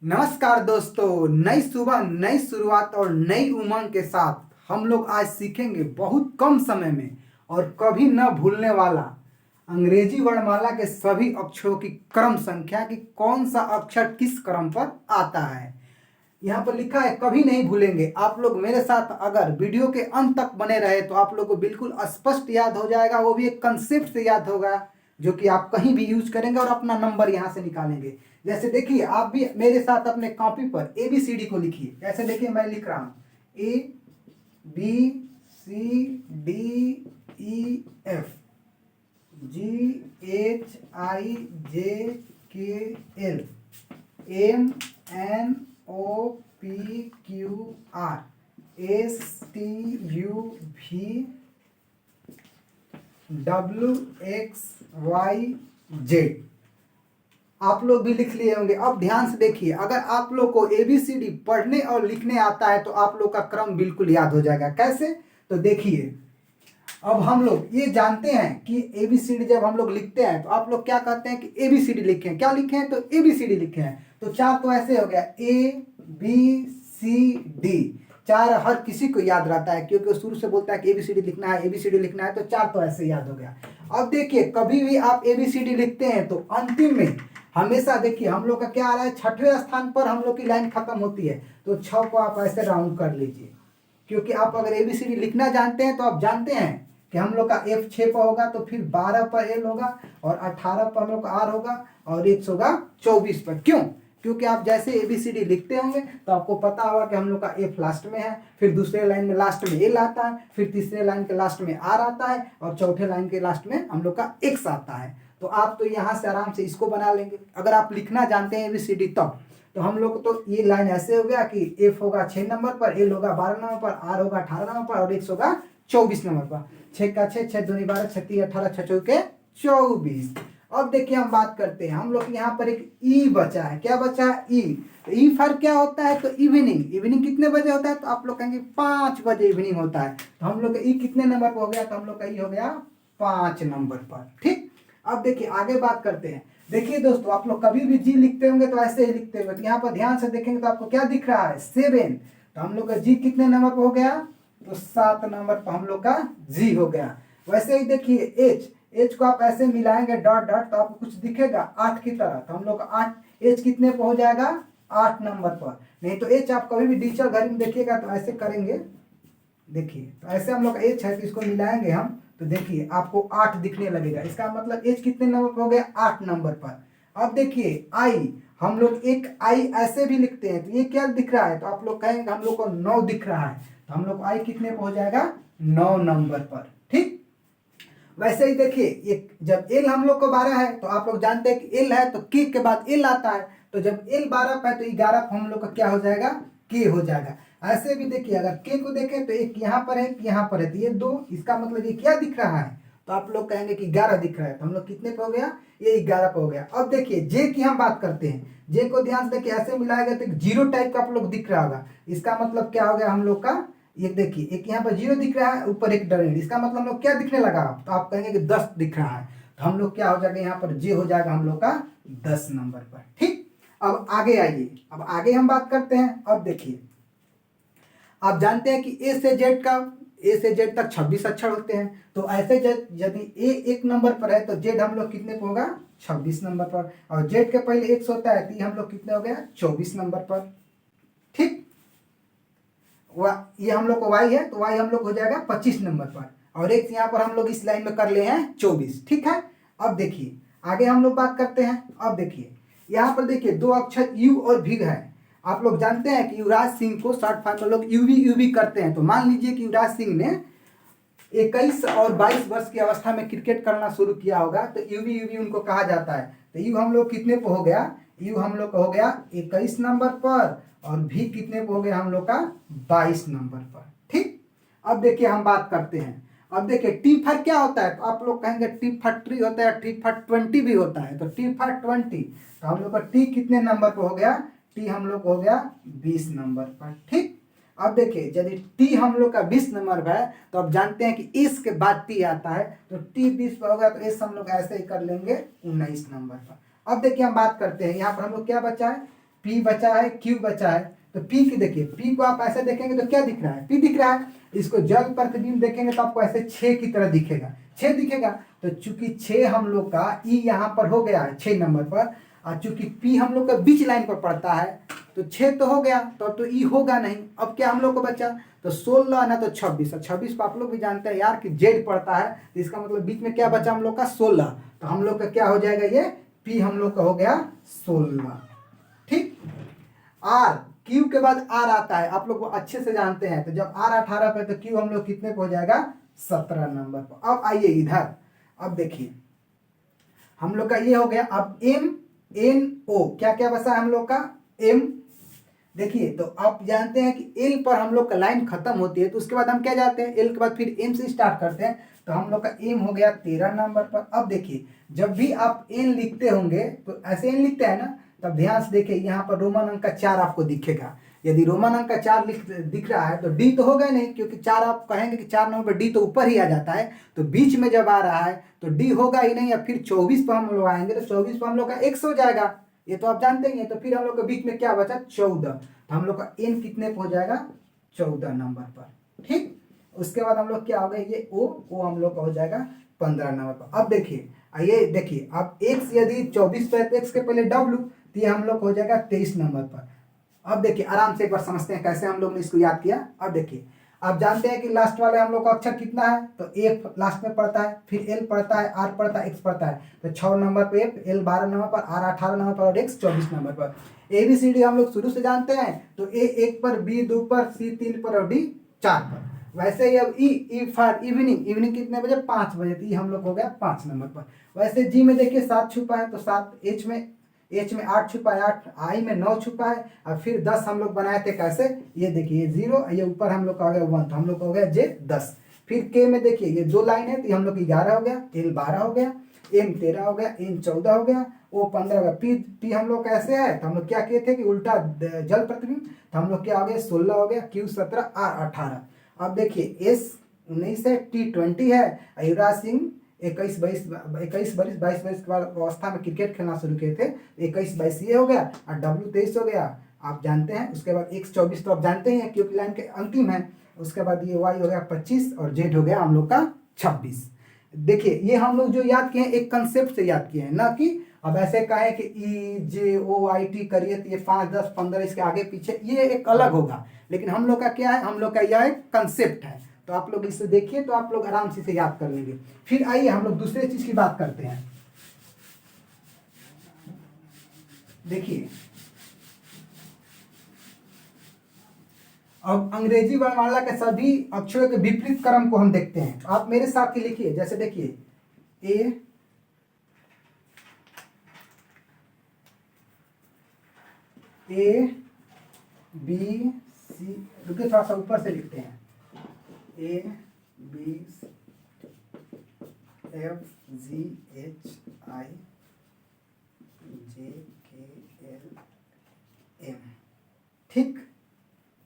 नमस्कार दोस्तों, नई सुबह नई शुरुआत और नई उमंग के साथ हम लोग आज सीखेंगे बहुत कम समय में और कभी न भूलने वाला अंग्रेजी वर्णमाला के सभी अक्षरों की क्रम संख्या कि कौन सा अक्षर किस क्रम पर आता है। यहाँ पर लिखा है कभी नहीं भूलेंगे। आप लोग मेरे साथ अगर वीडियो के अंत तक बने रहे तो आप लोग को बिल्कुल स्पष्ट याद हो जाएगा, वो भी एक कंसेप्ट से याद होगा जो कि आप कहीं भी यूज करेंगे और अपना नंबर यहाँ से निकालेंगे। जैसे देखिए, आप भी मेरे साथ अपने कॉपी पर ABCD को लिखिए। जैसे देखिए मैं लिख रहा हूँ ABCDEF GHIJKL MNOPQR STUVWXYZ। आप लोग भी लिख लिए होंगे। अब ध्यान से देखिए, अगर आप लोग को ABCD पढ़ने और लिखने आता है तो आप लोग का क्रम बिल्कुल याद हो जाएगा। कैसे? तो देखिए, अब हम लोग ये जानते हैं कि ABCD जब हम लोग लिखते हैं तो आप लोग क्या कहते हैं कि ABCD लिखे हैं। क्या लिखे हैं? तो ABCD लिखे हैं। तो चार तो ऐसे हो गया ABCD। चार हर किसी को याद रहता है क्योंकि वो शुरू से बोलता है कि ABCD लिखना है, ABCD लिखना है, तो चार तो ऐसे याद हो गया। अब देखिए, कभी भी आप ABCD लिखते हैं तो अंतिम में हमेशा देखिए हम लोग का क्या आ रहा है, छठवें स्थान पर हम लोग की लाइन खत्म होती है। तो 6 को आप ऐसे राउंड कर लीजिए, क्योंकि आप अगर ABCD लिखना जानते हैं तो आप जानते हैं कि हम लोग का F 6 पर होगा, तो फिर 12 पर L होगा और 18 पर हम लोग का R होगा और X होगा 24 पर। क्यों? क्योंकि आप जैसे ABCD लिखते होंगे तो आपको पता होगा कि हम लोग का F लास्ट में है, फिर दूसरे लाइन में लास्ट में L आता है, फिर तीसरे लाइन के लास्ट में R आता है और चौथे लाइन के लास्ट में हम लोग का X आता है। तो आप तो यहाँ से आराम से इसको बना लेंगे अगर आप लिखना जानते हैं ABCD तब। तो हम लोग तो ये लाइन ऐसे हो गया कि F होगा 6 नंबर पर, L होगा 12 नंबर पर, R होगा 18 नंबर पर और X होगा 24 नंबर पर। 6 का 6, 6 दूनी 12, 6 3 18, 6 चौके 24। अब देखिए हम बात करते हैं, हम लोग यहाँ पर एक ई बचा है। क्या बचा है? ई। तो ई फर्क क्या होता है? तो इवनिंग। इवनिंग कितने बजे होता है? तो आप लोग कहेंगे 5 बजे इवनिंग होता है। तो हम लोग का ई कितने नंबर पर हो गया? तो हम लोग का ई हो गया 5 नंबर पर। ठीक। अब देखिए आगे बात करते हैं। देखिए दोस्तों, आप लोग कभी भी जी लिखते होंगे तो ऐसे ही लिखते होंगे। तो यहाँ पर ध्यान से देखेंगे तो आपको क्या दिख रहा है? 7। तो हम लोग का जी कितने नंबर पर हो गया? तो 7 नंबर पर हम लोग का जी हो गया। वैसे ही देखिए एच। एच को आप ऐसे मिलाएंगे डॉट डॉट तो आपको कुछ दिखेगा 8 की तरह। तो हम लोग का 8, एच कितने पर हो जाएगा? 8 नंबर पर। नहीं तो एच आप कभी भी डिजिटल घड़ी में देखिएगा तो ऐसे करेंगे। देखिए तो ऐसे हम लोग का एच है तो इसको मिलाएंगे हम, तो देखिए आपको 8 दिखने लगेगा। इसका मतलब एच कितने नंबर पर हो गया? 8 नंबर पर। अब देखिए आई, हम लोग एक आई ऐसे भी लिखते हैं। तो ये क्या दिख रहा है? तो आप लोग कहेंगे हम लोग को 9 दिख रहा है। तो हम लोग आई कितने पर हो जाएगा? 9 नंबर पर। ठीक। वैसे ही देखिए एक जब एल हम लोग को 12 है तो आप लोग जानते हैं कि एल है तो के के बाद एल आता है। तो जब एल 12 पे है तो 11 पर हम लोग का क्या हो जाएगा? के हो जाएगा। ऐसे भी देखिए अगर के को देखें तो एक यहाँ पर है, एक यहाँ पर है, तो ये 2, इसका मतलब ये क्या दिख रहा है? तो आप लोग कहेंगे कि 11 दिख रहा है। तो हम लोग कितने पे हो गया? ये 11 पे हो गया। अब देखिए जे की हम बात करते हैं। जे को ध्यान से देखिए ऐसे मिलाएगा तो जीरो टाइप का आप लोग दिख रहा होगा। इसका मतलब क्या हो गया हम लोग का? ये देखिए एक यहाँ पर 0 दिख रहा है, ऊपर एक डबल, इसका मतलब हम लोग क्या दिखने लगा? तो आप कहेंगे कि 10 दिख रहा है। तो हम लोग क्या हो जाएगा? यहाँ पर जे हो जाएगा हम लोग का 10 नंबर पर। ठीक। अब आगे आइए, अब आगे हम बात करते हैं। अब देखिए आप जानते हैं कि ए से जेड तक 26 अक्षर होते हैं। तो ऐसे यदि ए 1 नंबर पर है तो जेड हम लोग कितने पर होगा? 26 नंबर पर। और जेड के पहले एक्स होता है तो ये हम लोग कितने हो गया? 24 नंबर पर। ठीक। ये हम लोग को y है तो y हम लोग हो जाएगा 25 नंबर पर और x यहाँ पर हम लोग इस लाइन में कर ले हैं 24। ठीक है। अब देखिए आगे हम लोग बात करते हैं। अब देखिए यहाँ पर देखिए 2 अक्षर यू और भी है। आप लोग जानते हैं कि युवराज सिंह को शॉर्ट फॉर्म में लोग यूवी करते हैं। तो मान लीजिए कि युवराज सिंह ने 21 और 22 वर्ष की अवस्था में क्रिकेट करना शुरू किया होगा तो यूवी उनको कहा जाता है। तो यू हम लोग कितने पे हो गया? यू हम लोग का हो गया 21 नंबर पर और भी कितने पे हो गया हम लोग का? 22 नंबर पर। ठीक। अब देखिए हम बात करते हैं। अब देखिए टी फर क्या होता है? तो आप लोग कहेंगे टी फर ट्री होता है, टी फर 20 भी होता है। तो टी फर 20, तो हम लोग का टी कितने नंबर पर हो गया? टी हम लोग हो गया 20 नंबर पर। ठीक। अब देखिए यदि टी हम लोग का 20 नंबर पर है तो अब जानते हैं कि एस के बाद टी आता है। तो टी 20 पर होगा तो एस हम लोग ऐसे ही कर लेंगे 19 नंबर पर। अब देखिए हम बात करते हैं यहाँ पर हम लोग क्या बचा है? P बचा है, Q बचा है। तो P की देखिए, P को आप ऐसे देखेंगे तो क्या दिख रहा है, P दिख रहा है। इसको जल प्रतिबिंब देखेंगे तो आपको ऐसे 6 की तरह दिखेगा, 6 दिखेगा। तो चूंकि 6 हम लोग का E यहाँ पर हो गया है 6 नंबर पर, और चूंकि P हम लोग का बीच लाइन पर पड़ता है तो 6 तो हो गया, तो E होगा नहीं। अब क्या हम लोग को बचा, तो 16 ना तो 26, और 26 को आप लोग भी जानते हैं यार कि Z पड़ता है, तो इसका मतलब बीच में क्या बचा हम लोग का 16। तो हम लोग का क्या हो जाएगा, ये P हम लोग का हो गया 16। ठीक। R, Q के बाद R आता है, आप लोग को अच्छे से जानते हैं। तो जब R 18 पे तो Q हम लोग कितने पे हो जाएगा, 17 नंबर पर। अब आइए इधर, अब देखिए हम लोग का ये हो गया। अब M N O क्या क्या बचा है हम लोग का, M। देखिए तो आप जानते हैं कि L पर हम लोग का लाइन खत्म होती है, तो उसके बाद हम क्या जाते हैं, L के बाद फिर M से स्टार्ट करते हैं। तो हम लोग का M हो गया 13 नंबर पर। अब देखिए जब भी आप N लिखते होंगे तो ऐसे N लिखते हैं ना, तब ध्यान से देखिए यहाँ पर रोमन अंक का 4 आपको दिखेगा। यदि रोमन अंक का 4 दिख रहा है तो D तो होगा नहीं, क्योंकि 4 आप कहेंगे कि 4 नंबर पर D तो ऊपर ही आ जाता है। तो बीच में जब आ रहा है तो D होगा ही नहीं, या फिर 24 पर हम लोग आएंगे तो 24 पर हम लोग का X हो जाएगा, ये तो आप जानते ही हैं। तो फिर हम लोग के बीच में क्या बचा, 14। तो हम लोग का N कितने पे हो जाएगा, 14 नंबर पर। ठीक। उसके बाद हम लोग क्या हो गए, ये O हम लोग का हो जाएगा 15 नंबर पर। अब देखिए, ये देखिए अब X यदि 24 पे तो X के पहले W, तो ये हम लोग हो जाएगा 23 नंबर पर। अब देखिए आराम से एक बार समझते हैं कैसे हम लोग ने इसको याद किया। अब देखिए आप जानते हैं कि लास्ट वाले हम लोग का अक्षर कितना है, तो F लास्ट में पड़ता है, फिर L पड़ता है, R पड़ता है, X पड़ता है। तो 6 नंबर पे F, L 12 नंबर पर, R 18 नंबर पर और X 24 नंबर पर। ABCD हम लोग शुरू से जानते हैं, तो A 1 पर, B 2 पर, C 3 पर और D 4 पर। वैसे ही अब E फॉर इवनिंग, इवनिंग कितने बजे, 5 बजे, तो E हम लोग हो गया 5 नंबर पर। वैसे G में देखिए 7 छुपा है, तो 7, H में 8 छुपा है, 8, I में 9 छुपा है, और फिर 10 हम लोग बनाए थे कैसे, ये देखिए ये 0, ये ऊपर हम लोग का हो गया 1, तो हम लोग का हो गया J 10। फिर K में देखिए ये 2 लाइन है, तो ये हम लोग 11 हो गया, L 12 हो गया, M 13 हो गया, N 14 हो गया, O 15 हो गया। P हम लोग कैसे है, तो हम लोग क्या किए थे कि उल्टा जल प्रतिबिंब, तो हम लोग क्या हो गया 16 हो गया, Q 17, R 18। अब देखिए S 19 है, T 20 है, युवराज सिंह 21 22 के बाद अवस्था में क्रिकेट खेलना शुरू किए थे, 21 22 ये हो गया, और W 23 हो गया, आप जानते हैं। उसके बाद X 24 तो आप जानते ही हैं क्योंकि लाइन के अंतिम है। उसके बाद ये Y हो गया 25 और Z हो गया हम लोग का 26। देखिए ये हम लोग जो याद किए हैं एक कंसेप्ट से याद किए हैं, ना कि अब ऐसे कहे कि EJOIT करिए तो ये 5 10 15 इसके आगे पीछे ये एक अलग होगा, लेकिन हम लोग का क्या है, हम लोग का यह एक कंसेप्ट है। तो आप लोग इसे देखिए तो आप लोग आराम से इसे याद कर लेंगे। फिर आइए हम लोग दूसरे चीज की बात करते हैं। देखिए अब अंग्रेजी वर्णमाला के सभी अक्षरों के विपरीत क्रम को हम देखते हैं। आप मेरे साथ ही लिखिए, जैसे देखिए A B C, रुकिए थोड़ा सा ऊपर से लिखते हैं, A B F G H I J K L M। ठीक,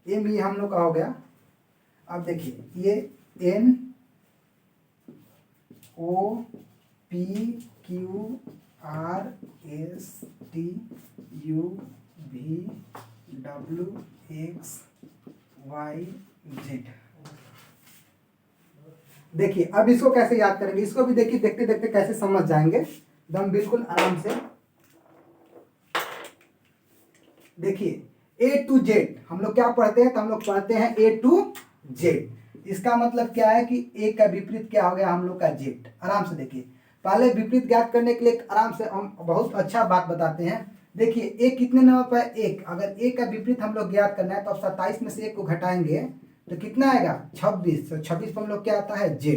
M ये हम लोग का हो गया। अब देखिए ये N O P Q R S T U V W X Y Z। देखिए अब इसको कैसे याद करेंगे, इसको भी देखिए देखते देखते कैसे समझ जाएंगे एकदम बिल्कुल आराम से। देखिए A to Z हम लोग क्या पढ़ते हैं, तो हम लोग पढ़ते हैं A to Z। इसका मतलब क्या है कि A का विपरीत क्या हो गया हम लोग का Z। आराम से देखिए, पहले विपरीत ज्ञात करने के लिए आराम से हम बहुत अच्छा बात बताते हैं। देखिए A कितने नंबर पर, 1। अगर A का विपरीत हम लोग ज्ञात करना है तो आप 27 में से 1 को घटाएंगे तो कितना आएगा 26। तो 26 पर हम लोग क्या आता है Z।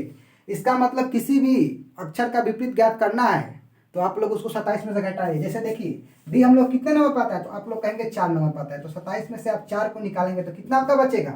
इसका मतलब किसी भी अक्षर का विपरीत ज्ञात करना है तो आप लोग उसको 27 में से घटाइए। जैसे देखिए डी हम लोग कितने नंबर पाता है, तो आप लोग कहेंगे 4 नंबर पाता है, तो 27 में से आप 4 को निकालेंगे तो कितना आपका बचेगा,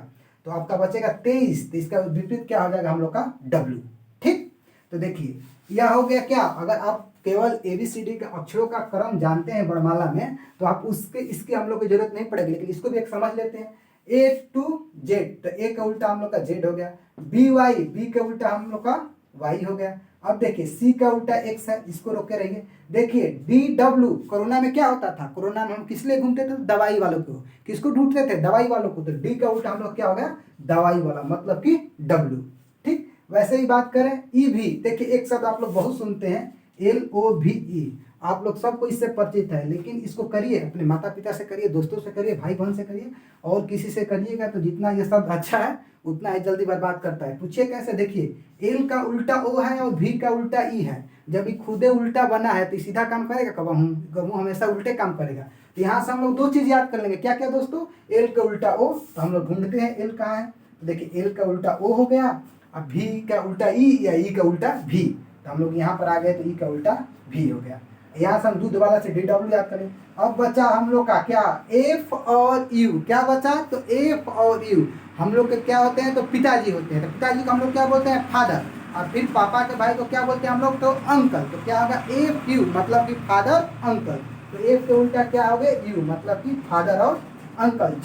तो आपका बचेगा 23। तो इसका विपरीत क्या हो जाएगा हम लोग का W। ठीक, तो देखिए यह हो गया क्या, अगर आप केवल ABCD के अक्षरों का क्रम जानते हैं वर्णमाला में तो आप उसके इसकी हम लोग की जरूरत नहीं पड़ेगी, लेकिन इसको भी एक समझ लेते हैं। A to Z, तो A का उल्टा हम लोग का Z हो गया, BY, B के उल्टा हम लोग का Y हो गया, अब देखिए सी का उल्टा एक्स है, इसको रोके रहिए। देखिए DW, कोरोना में क्या होता था, कोरोना में हम किस लिए घूमते थे, दवाई वालों को, किसको ढूंढते थे, दवाई वालों को, तो डी का उल्टा हम लोग क्या हो गया, दवाई वाला, मतलब कि W। ठीक, वैसे ही बात करें ई भी, देखिए एक शब्द आप लोग बहुत सुनते हैं LOVE, आप लोग सबको इससे परिचित है, लेकिन इसको करिए, अपने माता पिता से करिए, दोस्तों से करिए, भाई बहन से करिए, और किसी से करिएगा तो जितना ये शब्द अच्छा है उतना ही जल्दी बर्बाद करता है। पूछिए कैसे, देखिए एल का उल्टा ओ है और भी का उल्टा ई है, जब ये खुदे उल्टा बना है तो सीधा काम करेगा, कब हमेशा उल्टे काम करेगा। तो यहाँ से हम लोग दो चीज याद कर लेंगे, क्या क्या दोस्तों, एल का उल्टा ओ, तो हम लोग ढूंढते हैं एल कहाँ है, तो देखिए एल का उल्टा ओ हो गया, अब भी का उल्टा ई या ई का उल्टा भी, तो हम लोग यहाँ पर आ गए तो ई का उल्टा भी हो गया। यहाँ से हम दूध वाला से DW याद करें। अब बचा हम लोग का क्या, एफ और यू, क्या बचा, तो एफ और यू हम लोग के क्या होते हैं, तो पिताजी होते हैं, तो पिताजी को हम लोग क्या बोलते हैं, फादर, और फिर पापा के भाई को क्या बोलते हैं हम लोग, तो अंकल, तो क्या होगा एफ यू, मतलब कि फादर अंकल, तो एफ के उल्टा क्या हो गए यू, मतलब कि फादर और अंकल।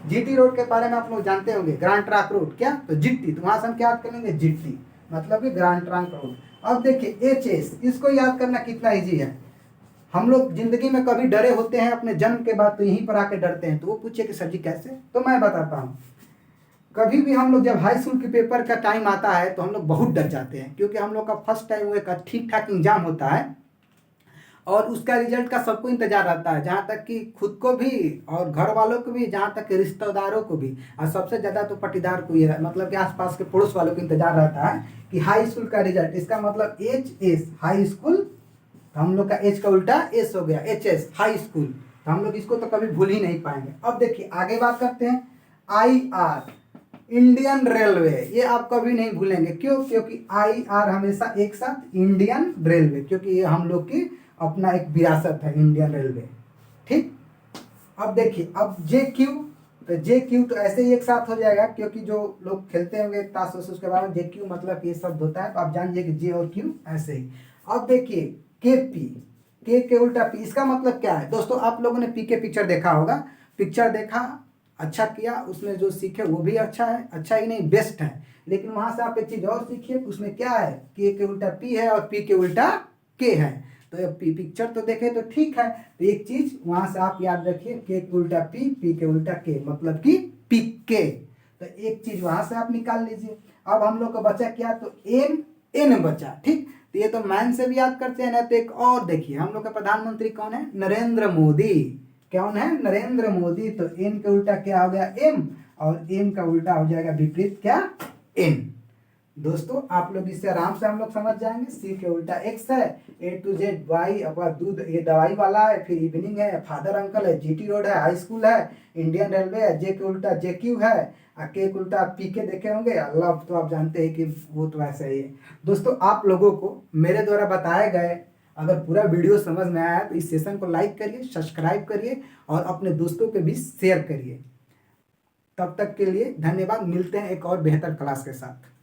जीटी रोड के बारे में आप लोग जानते होंगे, ग्रांड ट्रंक रोड, क्या, तो जिट्टी, तो वहां से हम क्या याद करेंगे, जिट्टी, मतलब कि ग्रांड ट्रंक रोड। अब देखिए HS, इसको याद करना कितना इजी है। हम लोग जिंदगी में कभी डरे होते हैं अपने जन्म के बाद, तो यहीं पर आके डरते हैं, तो वो पूछे कि सर जी कैसे, तो मैं बताता हूँ। कभी भी हम लोग जब हाई स्कूल के पेपर का टाइम आता है तो हम लोग बहुत डर जाते हैं, क्योंकि हम लोग का फर्स्ट टाइम एक ठीक ठाक एग्जाम होता है और उसका रिजल्ट का सबको इंतजार रहता है, जहाँ तक कि खुद को भी और घर वालों को भी, जहाँ तक कि रिश्तेदारों को भी, और सबसे ज़्यादा तो पटीदार को ही, मतलब कि आसपास के पड़ोस वालों को इंतजार रहता है कि हाई स्कूल का रिजल्ट, इसका मतलब HS हाई स्कूल, तो हम लोग का H का उल्टा S हो गया, HS हाई स्कूल, तो हम लोग इसको तो कभी भूल ही नहीं पाएंगे। अब देखिए आगे बात करते हैं, IR इंडियन रेलवे, ये आप कभी नहीं भूलेंगे, क्यों, क्योंकि IR हमेशा एक साथ इंडियन रेलवे, क्योंकि ये हम लोग की अपना एक विरासत है इंडियन रेलवे। ठीक, अब देखिए अब JQ, तो JQ तो ऐसे ही एक साथ हो जाएगा, क्योंकि जो लोग खेलते होंगे ताश वाश उसके बारे में, JQ मतलब ये शब्द होता है, तो आप जान लीजिए कि J और Q ऐसे ही। अब देखिए KP, K के उल्टा P, इसका मतलब क्या है दोस्तों, आप लोगों ने P के पिक्चर देखा होगा, पिक्चर देखा, अच्छा किया, उसमें जो सीखे वो भी अच्छा है, अच्छा ही नहीं बेस्ट है, लेकिन वहां से आप एक चीज और सीखिए, उसमें क्या है, K के उल्टा P है और P के उल्टा K है, तो पिक्चर तो देखे तो ठीक है, तो एक चीज वहां से आप याद रखिए, K के उल्टा P के उल्टा K, मतलब कि PK, तो एक चीज वहां से आप निकाल लीजिए। अब हम लोग का बचा क्या, तो N बचा। ठीक, तो ये तो मैन से भी याद करते हैं ना, तो एक और देखिए, हम लोग का प्रधानमंत्री कौन है, नरेंद्र मोदी, कौन है, नरेंद्र मोदी, तो N के उल्टा क्या हो गया M, और M का उल्टा हो जाएगा विपरीत क्या, N। दोस्तों आप लोग इससे आराम से हम लोग समझ जाएंगे, C के उल्टा X है, A to Z Y, अपना दूध ये दवाई वाला है, फिर इवनिंग है, फादर अंकल है, GT रोड है, हाई स्कूल है, इंडियन रेलवे है, J के उल्टा JQ है, K के उल्टा PK देखे होंगे, अल्लाह तो आप जानते हैं कि वो तो ऐसा ही है। दोस्तों आप लोगों को मेरे द्वारा बताए गए अगर पूरा वीडियो समझ में आया तो इस सेशन को लाइक करिए, सब्सक्राइब करिए और अपने दोस्तों के बीच शेयर करिए। तब तक के लिए धन्यवाद, मिलते हैं एक और बेहतर क्लास के साथ।